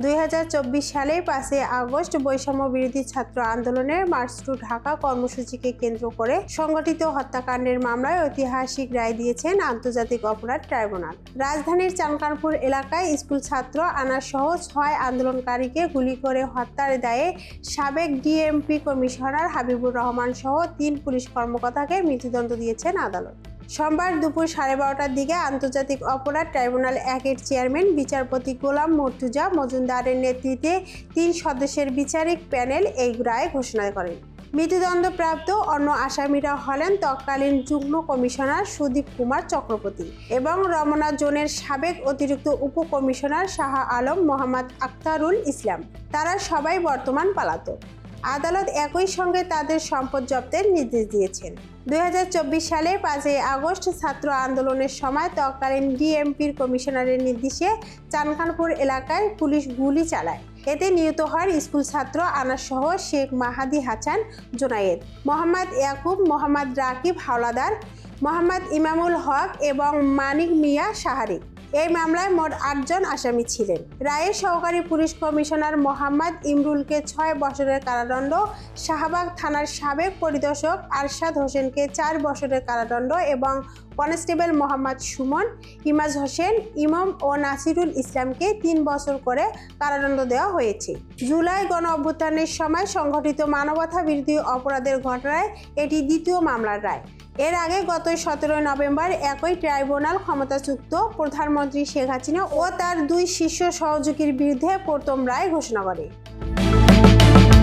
2024 সালের 5 আগস্ট বৈষম্য বিরোধী ছাত্র আন্দোলনের মার্চ টু ঢাকা কর্মসূচিকে কেন্দ্র করে সংগঠিত হত্যাকাণ্ডের মামলায় ঐতিহাসিক রায় দিয়েছেন আন্তর্জাতিক অপরাধ ট্রাইব্যুনাল। রাজধানীর চানকানপুর এলাকায় স্কুল ছাত্র আনাস সহ 6 আন্দোলনকারীকে গুলি করে হত্যার দায়ে সাবেক ডিএমপি কমিশনার হাবিবুর রহমান সহ 3 পুলিশ কর্মকর্তাকে মৃত্যুদণ্ড দিয়েছেন আদালত। সোমবার দুপুর 12:30টার দিকে আন্তর্জাতিক অপরাধ ট্রাইব্যুনাল 1-এর চেয়ারম্যান বিচারপতি গোলাম মর্তুজা মজুমদারের নেতৃত্বে 3 সদস্যের বিচারিক প্যানেল এই রায় ঘোষণা করেন। মৃত্যুদণ্ডপ্রাপ্ত অন্য আসামিরা হলেন তৎকালীন যুগ্ম কমিশনার সুদীপ কুমার চক্রবর্তী এবং রমনা জোনের সাবেক অতিরিক্ত উপকমিশনার শাহ আলম মোহাম্মদ আখতারুল ইসলাম। তারা সবাই বর্তমান পলাতক। আদালত একই সঙ্গে তাদের সম্পদ জব্দের নির্দেশ দিয়েছেন। 2024 সালের 5 আগস্ট ছাত্র আন্দোলনের সময় তৎকালীন ডিএমপির কমিশনারের নির্দেশে চানকানপুর এলাকায় পুলিশ গুলি চালায়। এতে নিহত হন স্কুল ছাত্র আনাস সহ শেখ মাহাদি হাসান জোনায়েদ, মোহাম্মদ ইয়াকুব, মোহাম্মদ রাকিব হাওলাদার, মোহাম্মদ ইমামুল হক এবং মানিক মিয়া শাহরিক। এই মামলায় মোট 8 জন আসামি ছিলেন। রায়ে সহকারী পুলিশ কমিশনার মোহাম্মদ ইমরুলকে 6 বছরের কারাদণ্ড, শাহবাগ থানার সাবেক পরিদর্শক আরশাদ হোসেনকে 4 বছরের কারাদণ্ড এবং কনস্টেবল মোহাম্মদ সুমন, ইমাজ হোসেন, ইমাম ও নাসিরুল ইসলামকে 3 বছর করে কারাদণ্ড দেওয়া হয়েছে। জুলাই গণ অভ্যুত্থানের সময় সংঘটিত মানবতা বিরোধী অপরাধের ঘটনায় এটি দ্বিতীয় মামলার রায়। এর আগে গত 17 নভেম্বর একই ট্রাইব্যুনাল ক্ষমতাচ্যুত প্রধানমন্ত্রী শেখ হাসিনা ও তার 2 শীর্ষ সহযোগীর বিরুদ্ধে প্রথম রায় ঘোষণা করে।